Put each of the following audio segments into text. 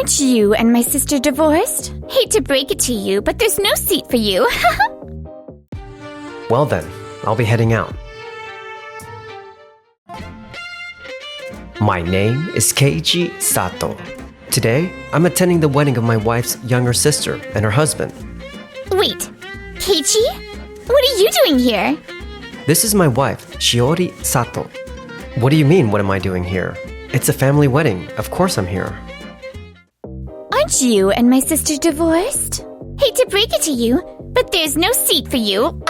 Aren't you and my sister divorced? Hate to break it to you, but there's no seat for you. Well then, I'll be heading out. My name is Keiichi Sato. Today, I'm attending the wedding of my wife's younger sister and her husband. Wait, Keiichi? What are you doing here? This is my wife, Shiori Sato. What do you mean, what am I doing here? It's a family wedding. Of course I'm here. Aren't you and my sister divorced? Hate to break it to you, but there's no seat for you.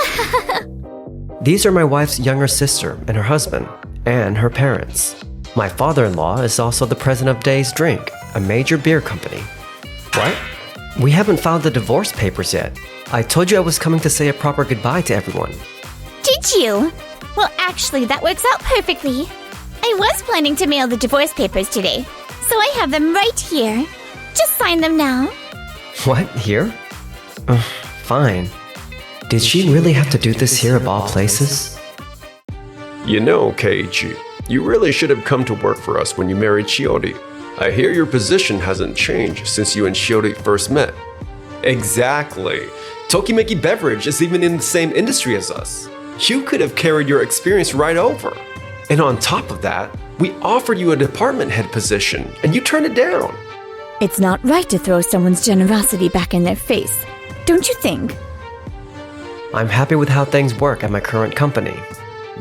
These are my wife's younger sister and her husband, and her parents. My father-in-law is also the president of Days Drink, a major beer company. What? We haven't filed the divorce papers yet. I told you I was coming to say a proper goodbye to everyone. Did you? Well, actually, that works out perfectly. I was planning to mail the divorce papers today, so I have them right here. Just sign them now. What? Here? Fine. Did she really have to do this here of all places? You know, Keiichi, you really should have come to work for us when you married Shiori. I hear your position hasn't changed since you and Shiori first met. Exactly. Tokimeki Beverage is even in the same industry as us. You could have carried your experience right over. And on top of that, we offered you a department head position, and you turned it down. It's not right to throw someone's generosity back in their face, don't you think? I'm happy with how things work at my current company.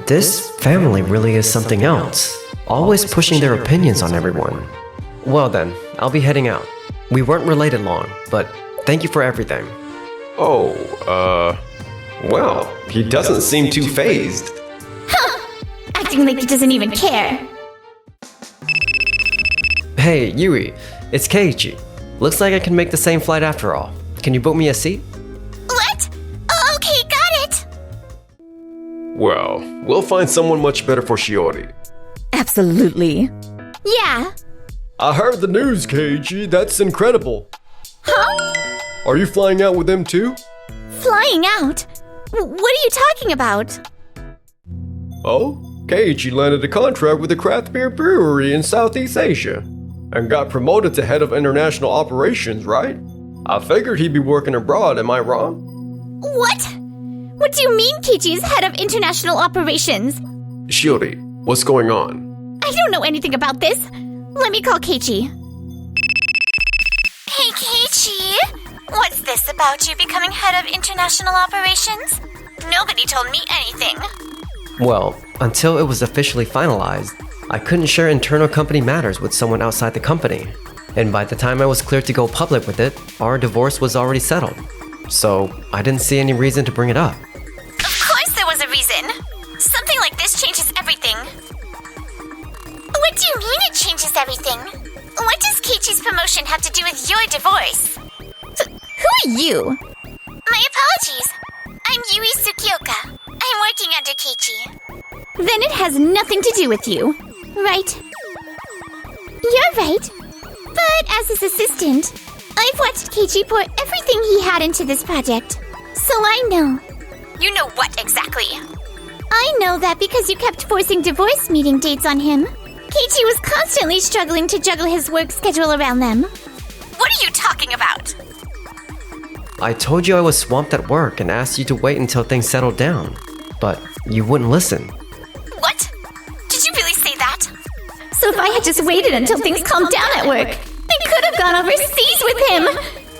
This family really is something else, always pushing their opinions on everyone. Well then, I'll be heading out. We weren't related long, but thank you for everything. Well, he doesn't seem too fazed. Acting like he doesn't even care. Hey, Yui, it's Keiichi. Looks like I can make the same flight after all. Can you book me a seat? What? Oh, okay, got it. Well, we'll find someone much better for Shiori. Absolutely. Yeah. I heard the news, Keiichi. That's incredible. Huh? Are you flying out with them too? Flying out? What are you talking about? Oh, Keiichi landed a contract with a craft beer brewery in Southeast Asia and got promoted to head of international operations, right? I figured he'd be working abroad, am I wrong? What? What do you mean Keiichi's head of international operations? Shiori, what's going on? I don't know anything about this. Let me call Keiichi. Hey, Keiichi. What's this about you becoming head of international operations? Nobody told me anything. Well, until it was officially finalized, I couldn't share internal company matters with someone outside the company. And by the time I was cleared to go public with it, our divorce was already settled. So I didn't see any reason to bring it up. Of course there was a reason. Something like this changes everything. What do you mean it changes everything? What does Keiichi's promotion have to do with your divorce? Who are you? My apologies. I'm Yui Tsukioka. I'm working under Keiichi. Then it has nothing to do with you, right? You're right. But as his assistant, I've watched Keiichi pour everything he had into this project. So I know. You know what exactly? I know that because you kept forcing divorce meeting dates on him. Keiichi was constantly struggling to juggle his work schedule around them. What are you talking about? I told you I was swamped at work and asked you to wait until things settled down. But you wouldn't listen. What? Did you really say that? So if I had just waited until things calmed down at work, I could have gone overseas with him!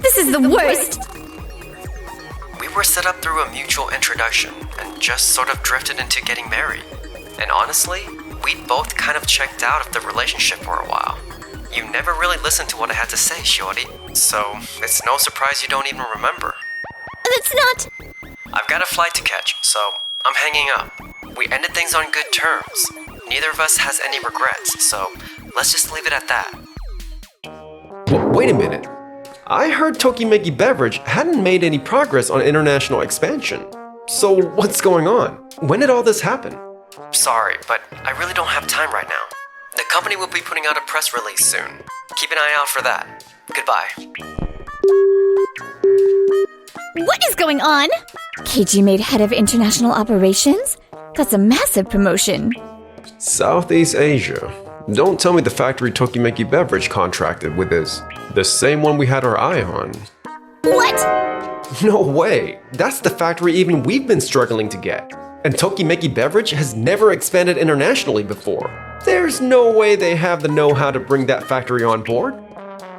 This is the worst! We were set up through a mutual introduction and just sort of drifted into getting married. And honestly, we both kind of checked out of the relationship for a while. You never really listened to what I had to say, Shiori, so it's no surprise you don't even remember. That's not... I've got a flight to catch, so I'm hanging up. We ended things on good terms. Neither of us has any regrets, so let's just leave it at that. Wait a minute. I heard Tokimeki Beverage hadn't made any progress on international expansion. So what's going on? When did all this happen? Sorry, but I really don't have time right now. The company will be putting out a press release soon. Keep an eye out for that. Goodbye. What is going on? Keiichi made head of international operations? That's a massive promotion. Southeast Asia. Don't tell me the factory Tokimeki Beverage contracted with is. The same one we had our eye on. What? No way! That's the factory even we've been struggling to get. And Tokimeki Beverage has never expanded internationally before. There's no way they have the know-how to bring that factory on board.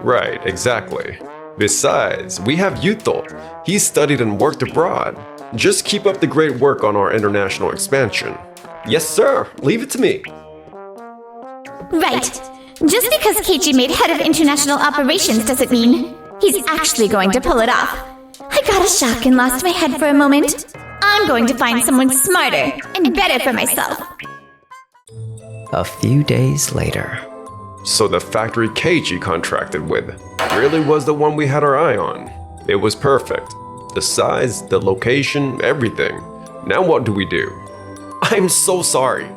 Right, exactly. Besides, we have Yuto. He's studied and worked abroad. Just keep up the great work on our international expansion. Yes, sir. Leave it to me. Right. Just because Keiichi made head of international operations doesn't mean he's actually going to pull it off. I got a shock and lost my head for a moment. I'm going to find someone smarter and better for myself. A few days later. So the factory Keiichi contracted with really was the one we had our eye on. It was perfect. The size, the location, everything. Now what do we do? I'm so sorry.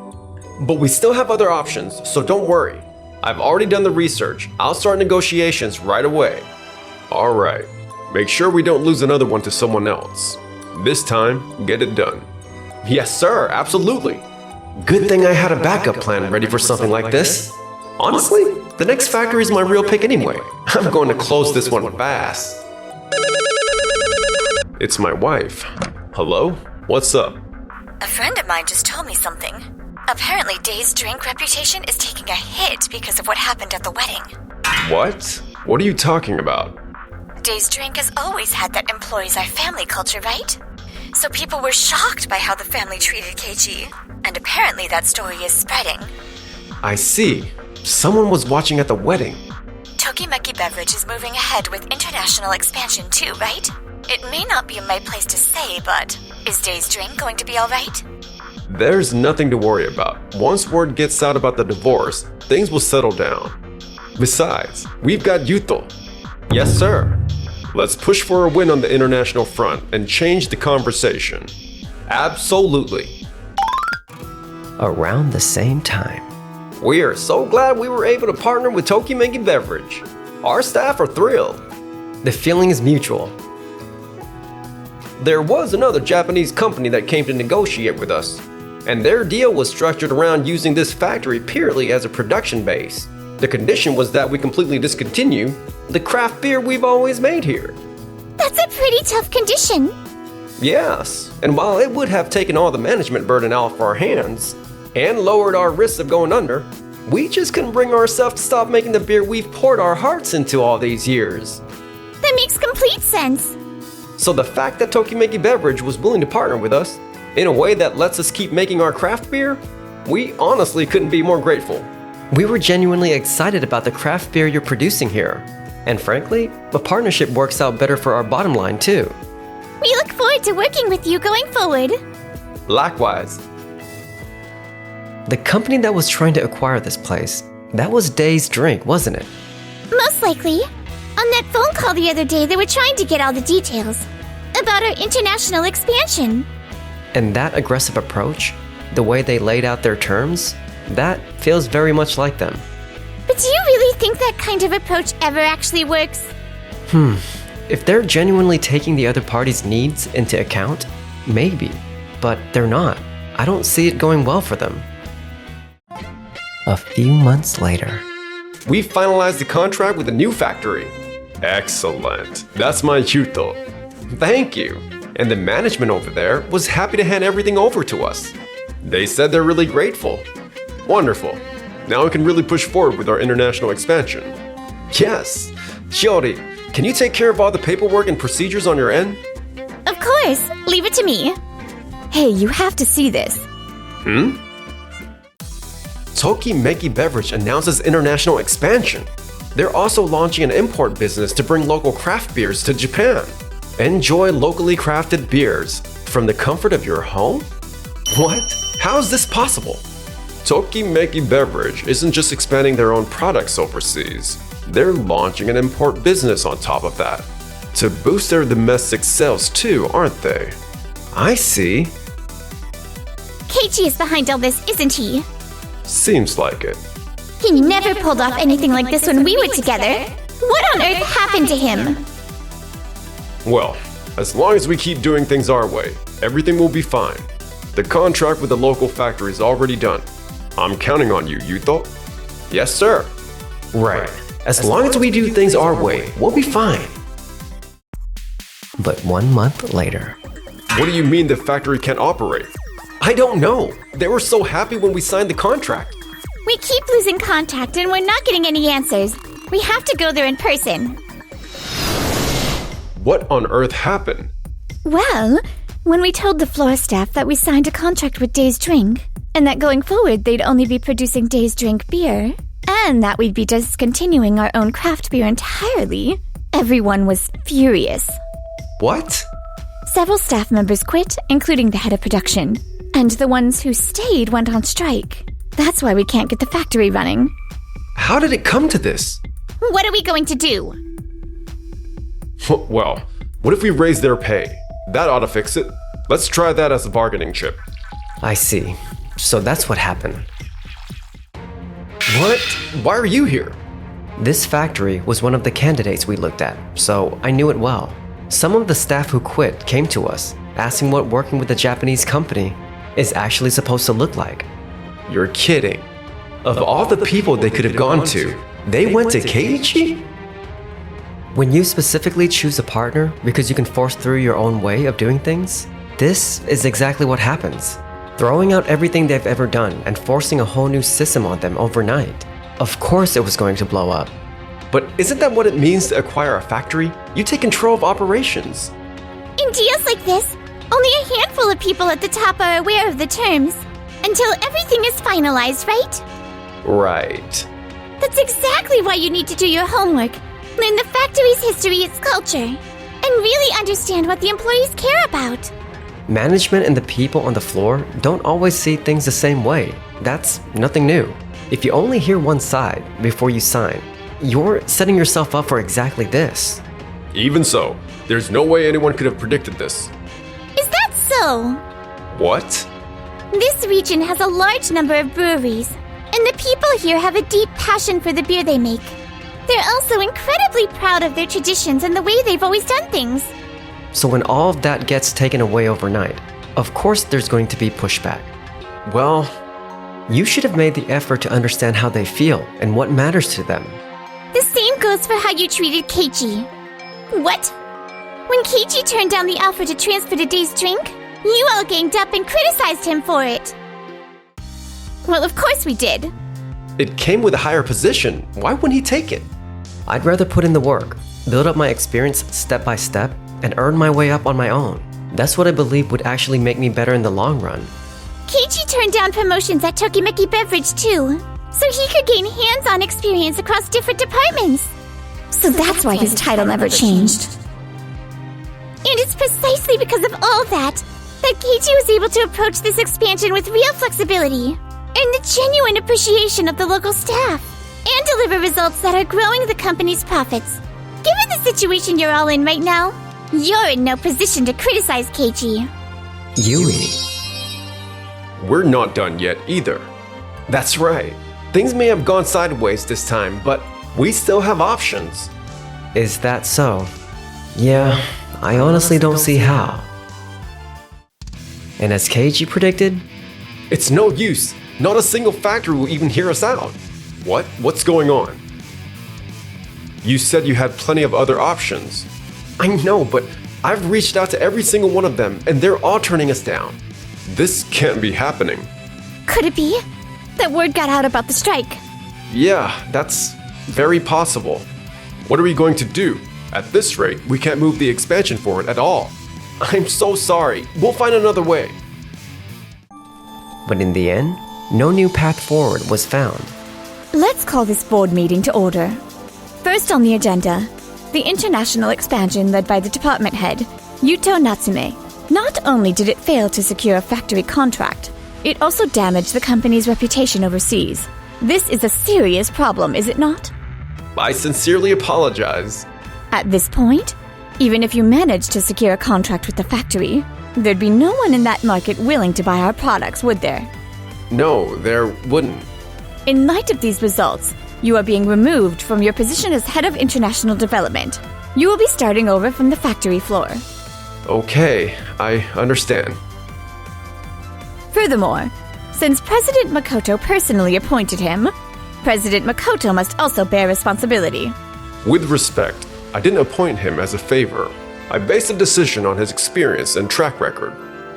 But we still have other options, so don't worry. I've already done the research. I'll start negotiations right away. All right. Make sure we don't lose another one to someone else. This time, get it done. Yes, sir. Absolutely. Good thing I had a backup plan ready for something like this. Honestly, the next factory is my real pick anyway. I'm going to close this one fast. It's my wife. Hello? What's up? A friend of mine just told me something. Apparently, Day's drink reputation is taking a hit because of what happened at the wedding. What? What are you talking about? Day's drink has always had that employees are family culture, right? So people were shocked by how the family treated Keiichi. And apparently that story is spreading. I see. Someone was watching at the wedding. Tokimeki Beverage is moving ahead with international expansion too, right? It may not be in my place to say, but is Day's drink going to be alright? There's nothing to worry about. Once word gets out about the divorce, things will settle down. Besides, we've got Yuto. Yes, sir. Let's push for a win on the international front and change the conversation. Absolutely. Around the same time. We are so glad we were able to partner with Tokimeki Beverage. Our staff are thrilled. The feeling is mutual. There was another Japanese company that came to negotiate with us, and their deal was structured around using this factory purely as a production base. The condition was that we completely discontinue the craft beer we've always made here. That's a pretty tough condition. Yes, and while it would have taken all the management burden off our hands and lowered our risks of going under, we just couldn't bring ourselves to stop making the beer we've poured our hearts into all these years. That makes complete sense. So the fact that Tokimeki Beverage was willing to partner with us in a way that lets us keep making our craft beer, we honestly couldn't be more grateful. We were genuinely excited about the craft beer you're producing here. And frankly, a partnership works out better for our bottom line too. We look forward to working with you going forward. Likewise. The company that was trying to acquire this place, that was Day's Drink, wasn't it? Most likely. On that phone call the other day, they were trying to get all the details about our international expansion. And that aggressive approach, the way they laid out their terms, that feels very much like them. But do you really think that kind of approach ever actually works? If they're genuinely taking the other party's needs into account, maybe. But they're not. I don't see it going well for them. A few months later. We finalized the contract with the new factory. Excellent. That's my Yuto. Thank you. And the management over there was happy to hand everything over to us. They said they're really grateful. Wonderful. Now we can really push forward with our international expansion. Yes. Shiori, can you take care of all the paperwork and procedures on your end? Of course. Leave it to me. Hey, you have to see this. Tokimeki Beverage announces international expansion. They're also launching an import business to bring local craft beers to Japan. Enjoy locally crafted beers from the comfort of your home? What? How is this possible? Tokimeki Beverage isn't just expanding their own products overseas. They're launching an import business on top of that. To boost their domestic sales too, aren't they? I see. Keiichi is behind all this, isn't he? Seems like it. He never pulled off anything like this when we were together. What on earth happened to him? Well, as long as we keep doing things our way, everything will be fine. The contract with the local factory is already done. I'm counting on you, Yuto. Yes, sir. Right. As long as we do things our way, we'll be fine. But 1 month later. What do you mean the factory can't operate? I don't know. They were so happy when we signed the contract. We keep losing contact and we're not getting any answers. We have to go there in person. What on earth happened? Well, when we told the floor staff that we signed a contract with Days Drink, and that going forward they'd only be producing Days Drink beer, and that we'd be discontinuing our own craft beer entirely, everyone was furious. What? Several staff members quit, including the head of production, and the ones who stayed went on strike. That's why we can't get the factory running. How did it come to this? What are we going to do? Well, what if we raise their pay? That ought to fix it. Let's try that as a bargaining chip. I see. So that's what happened. What? Why are you here? This factory was one of the candidates we looked at, so I knew it well. Some of the staff who quit came to us, asking what working with a Japanese company is actually supposed to look like. You're kidding. Of all the people they could have gone to, they went to Keiichi? When you specifically choose a partner because you can force through your own way of doing things, this is exactly what happens. Throwing out everything they've ever done and forcing a whole new system on them overnight. Of course it was going to blow up. But isn't that what it means to acquire a factory? You take control of operations. In deals like this, only a handful of people at the top are aware of the terms, until everything is finalized, right? Right. That's exactly why you need to do your homework, learn the factory's history, its culture, and really understand what the employees care about. Management and the people on the floor don't always see things the same way. That's nothing new. If you only hear one side before you sign, you're setting yourself up for exactly this. Even so, there's no way anyone could have predicted this. Is that so? What? This region has a large number of breweries, and the people here have a deep passion for the beer they make. They're also incredibly proud of their traditions and the way they've always done things. So when all of that gets taken away overnight, of course there's going to be pushback. Well, you should have made the effort to understand how they feel and what matters to them. The same goes for how you treated Keiichi. What? When Keiichi turned down the offer to transfer to Days Drink, you all ganged up and criticized him for it. Well, of course we did. It came with a higher position. Why wouldn't he take it? I'd rather put in the work, build up my experience step by step, and earn my way up on my own. That's what I believe would actually make me better in the long run. Keiichi turned down promotions at Tokimeki Beverage too, so he could gain hands-on experience across different departments. So that's why his title never changed. And it's precisely because of all that Keiichi was able to approach this expansion with real flexibility, earn the genuine appreciation of the local staff, and deliver results that are growing the company's profits. Given the situation you're all in right now, you're in no position to criticize Keiichi. Yui. We're not done yet either. That's right. Things may have gone sideways this time, but we still have options. Is that so? Yeah, I honestly don't see how. And as Keiichi predicted, It's no use. Not a single factory will even hear us out. What? What's going on? You said you had plenty of other options. I know, but I've reached out to every single one of them, and they're all turning us down. This can't be happening. Could it be that word got out about the strike? Yeah, that's very possible. What are we going to do? At this rate, we can't move the expansion forward at all. I'm so sorry. We'll find another way. but in the end, no new path forward was found. Let's call this board meeting to order. First on the agenda, the international expansion led by the department head, Yuto Natsume. Not only did it fail to secure a factory contract, it also damaged the company's reputation overseas. This is a serious problem, is it not? I sincerely apologize. At this point, even if you managed to secure a contract with the factory, there'd be no one in that market willing to buy our products, would there? No, there wouldn't. In light of these results, you are being removed from your position as head of international development. You will be starting over from the factory floor. Okay, I understand. Furthermore, since President Makoto personally appointed him, President Makoto must also bear responsibility. With respect, I didn't appoint him as a favor. I based the decision on his experience and track record.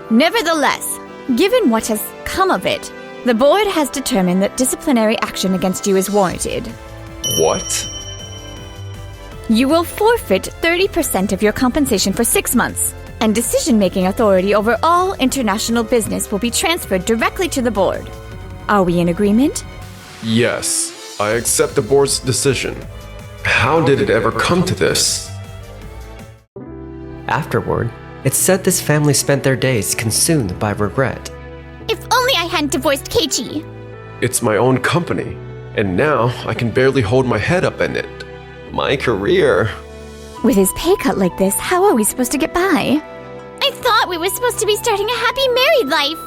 Nevertheless, given what has come of it, the board has determined that disciplinary action against you is warranted. What? You will forfeit 30% of your compensation for 6 months, and decision-making authority over all international business will be transferred directly to the board. Are we in agreement? Yes, I accept the board's decision. How did it ever come to this? Afterward, it's said this family spent their days consumed by regret. If only I hadn't divorced Keiichi. It's my own company, and now I can barely hold my head up in it. My career. With his pay cut like this, how are we supposed to get by? I thought we were supposed to be starting a happy married life.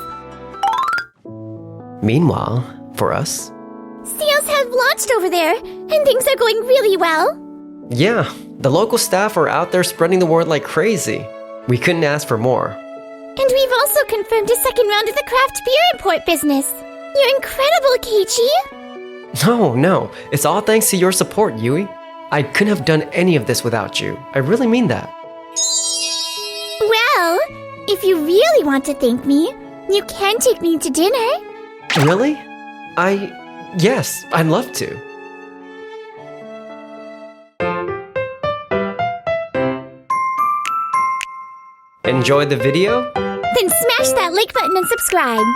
Meanwhile, for us, Sales have launched over there, and things are going really well. yeah, the local staff are out there spreading the word like crazy. We couldn't ask for more. And we've also confirmed a second round of the craft beer import business. You're incredible, Keiichi. No, it's all thanks to your support, Yui. I couldn't have done any of this without you. I really mean that. Well, if you really want to thank me, you can take me to dinner. Really? Yes, I'd love to. Enjoyed the video? Then smash that like button and subscribe.